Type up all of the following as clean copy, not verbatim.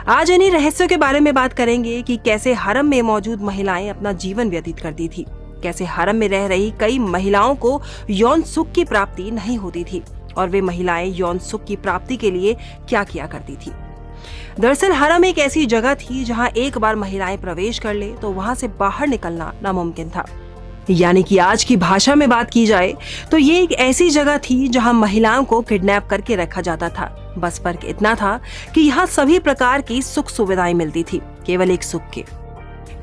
आज इन्हीं रहस्यों के बारे में बात करेंगे कि कैसे हरम में मौजूद महिलाएं अपना जीवन व्यतीत करती थी, कैसे हरम में रह रही कई महिलाओं को यौन सुख की प्राप्ति नहीं होती थी और वे महिलाएं यौन सुख की प्राप्ति के लिए क्या किया करती थी। दरअसल हरम एक ऐसी जगह थी जहां एक बार महिलाएं प्रवेश कर ले तो वहां से बाहर निकलना नामुमकिन था। यानी कि आज की भाषा में बात की जाए तो ये एक ऐसी जगह थी जहां महिलाओं को किडनैप करके रखा जाता था। बस फर्क इतना था कि यहाँ सभी प्रकार की सुख सुविधाएं मिलती थी, केवल एक सुख के।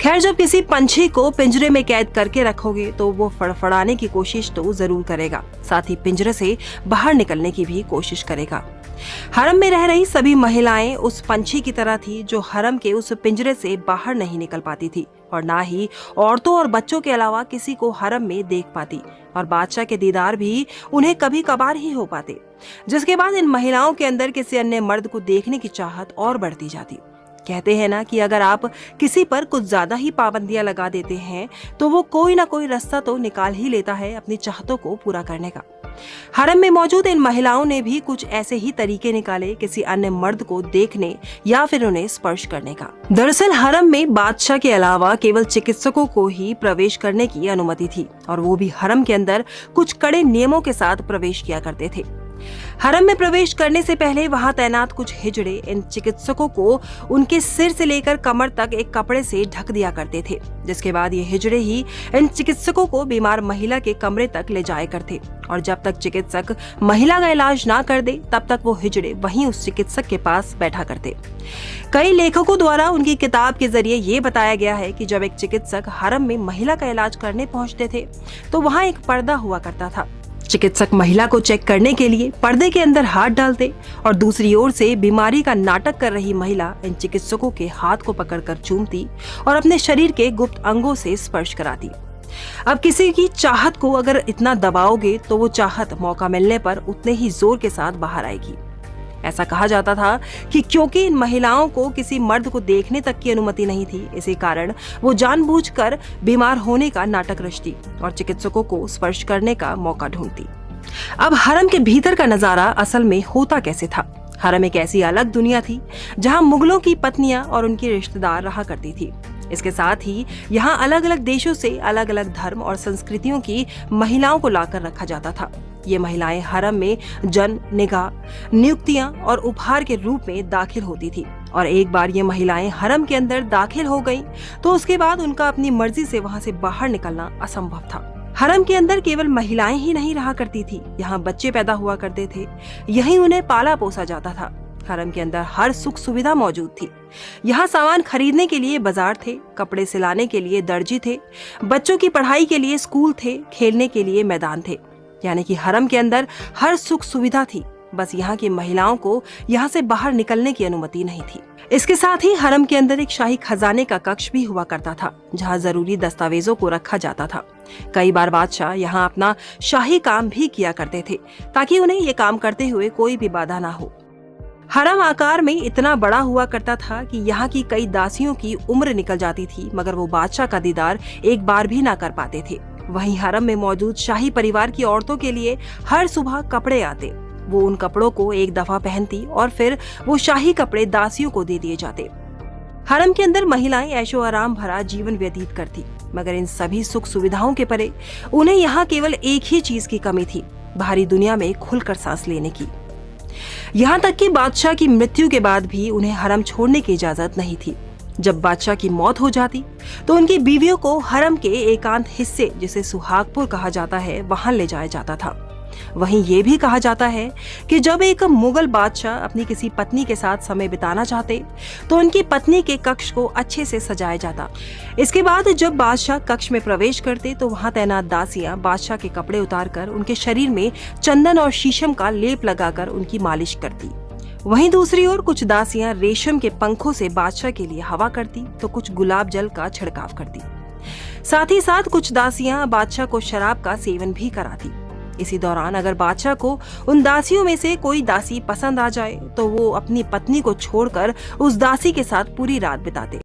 खैर, जब किसी पंछी को पिंजरे में कैद करके रखोगे तो वो फड़फड़ाने की कोशिश तो जरूर करेगा, साथ ही पिंजरे से बाहर निकलने की भी कोशिश करेगा। हरम में रह रही सभी महिलाएं उस पंछी की तरह थी जो हरम के उस पिंजरे से बाहर नहीं निकल पाती थी और ना ही औरतों और बच्चों के अलावा किसी को हरम में देख पाती और बादशाह के दीदार भी उन्हें कभी कभार ही हो पाते, जिसके बाद इन महिलाओं के अंदर किसी अन्य मर्द को देखने की चाहत और बढ़ती जाती। कहते हैं ना कि अगर आप किसी पर कुछ ज्यादा ही पाबंदियां लगा देते हैं तो वो कोई ना कोई रास्ता तो निकाल ही लेता है अपनी चाहतों को पूरा करने का। हरम में मौजूद इन महिलाओं ने भी कुछ ऐसे ही तरीके निकाले किसी अन्य मर्द को देखने या फिर उन्हें स्पर्श करने का। दरअसल हरम में बादशाह के अलावा केवल चिकित्सकों को ही प्रवेश करने की अनुमति थी और वो भी हरम के अंदर कुछ कड़े नियमों के साथ प्रवेश किया करते थे। हरम में प्रवेश करने से पहले वहां तैनात कुछ हिजड़े इन चिकित्सकों को उनके सिर से लेकर कमर तक एक कपड़े से ढक दिया करते थे, जिसके बाद ये हिजड़े ही इन चिकित्सकों को बीमार महिला के कमरे तक ले जाया करते और जब तक चिकित्सक महिला का इलाज ना कर दे तब तक वो हिजड़े वहीं उस चिकित्सक के पास बैठा करते। कई लेखकों द्वारा उनकी किताब के जरिए ये बताया गया है कि जब एक चिकित्सक हरम में महिला का इलाज करने पहुंचते थे तो वहां एक पर्दा हुआ करता था। चिकित्सक महिला को चेक करने के लिए पर्दे के अंदर हाथ डालते और दूसरी ओर से बीमारी का नाटक कर रही महिला इन चिकित्सकों के हाथ को पकड़कर चूमती और अपने शरीर के गुप्त अंगों से स्पर्श कराती। अब किसी की चाहत को अगर इतना दबाओगे तो वो चाहत मौका मिलने पर उतने ही जोर के साथ बाहर आएगी। ऐसा कहा जाता था कि क्योंकि इन महिलाओं को किसी मर्द को देखने तक की अनुमति नहीं थी, इसी कारण वो जानबूझकर बीमार होने का नाटक रचती और चिकित्सकों को स्पर्श करने का मौका ढूंढती। अब हरम के भीतर का नजारा असल में होता कैसे था? हरम एक ऐसी अलग दुनिया थी जहां मुगलों की पत्नियां और उनके रिश्तेदार रहा करती थी। इसके साथ ही यहाँ अलग अलग देशों से अलग अलग धर्म और संस्कृतियों की महिलाओं को लाकर रखा जाता था। ये महिलाएं हरम में जन्म, निगाह, नियुक्तियां और उपहार के रूप में दाखिल होती थी और एक बार ये महिलाएं हरम के अंदर दाखिल हो गईं, तो उसके बाद उनका अपनी मर्जी से वहां से बाहर निकलना असंभव था। हरम के अंदर केवल महिलाएं ही नहीं रहा करती थी, यहाँ बच्चे पैदा हुआ करते थे, यहीं उन्हें पाला पोसा जाता था। हरम के अंदर हर सुख सुविधा मौजूद थी। यहाँ सामान खरीदने के लिए बाजार थे, कपड़े सिलाने के लिए दर्जी थे, बच्चों की पढ़ाई के लिए स्कूल थे, खेलने के लिए मैदान थे। यानी कि हरम के अंदर हर सुख सुविधा थी, बस यहाँ की महिलाओं को यहाँ से बाहर निकलने की अनुमति नहीं थी। इसके साथ ही हरम के अंदर एक शाही खजाने का कक्ष भी हुआ करता था जहाँ जरूरी दस्तावेजों को रखा जाता था। कई बार बादशाह यहाँ अपना शाही काम भी किया करते थे ताकि उन्हें ये काम करते हुए कोई भी बाधा ना हो। हरम आकार में इतना बड़ा हुआ करता था कि यहाँ की कई दासियों की उम्र निकल जाती थी मगर वो बादशाह का दीदार एक बार भी ना कर पाते थे। वहीं हरम में मौजूद शाही परिवार की औरतों के लिए हर सुबह कपड़े आते, वो उन कपड़ों को एक दफा पहनती और फिर वो शाही कपड़े दासियों को दे दिए जाते। हरम के अंदर महिलाएं ऐशो आराम भरा जीवन व्यतीत करती, मगर इन सभी सुख सुविधाओं के परे उन्हें यहाँ केवल एक ही चीज की कमी थी, बाहरी दुनिया में खुलकर सांस लेने की। यहाँ तक कि बादशाह की मृत्यु के बाद भी उन्हें हरम छोड़ने की इजाजत नहीं थी। जब बादशाह की मौत हो जाती तो उनकी बीवियों को हरम के एकांत हिस्से जिसे सुहागपुर कहा जाता है वहां ले जाया जाता था। वहीं ये भी कहा जाता है कि जब एक मुगल बादशाह अपनी किसी पत्नी के साथ समय बिताना चाहते तो उनकी पत्नी के कक्ष को अच्छे से सजाया जाता। इसके बाद जब बादशाह कक्ष में प्रवेश करते तो वहां तैनात दासियां बादशाह के कपड़े उतारकर उनके शरीर में चंदन और शीशम का लेप लगाकर उनकी मालिश करती। वहीं दूसरी ओर कुछ दासियां रेशम के पंखों से बादशाह के लिए हवा करती तो कुछ गुलाब जल का छिड़काव करती। साथ ही साथ कुछ दासियां बादशाह को शराब का सेवन भी कराती। इसी दौरान अगर बादशाह को उन दासियों में से कोई दासी पसंद आ जाए तो वो अपनी पत्नी को छोड़कर उस दासी के साथ पूरी रात बिताते।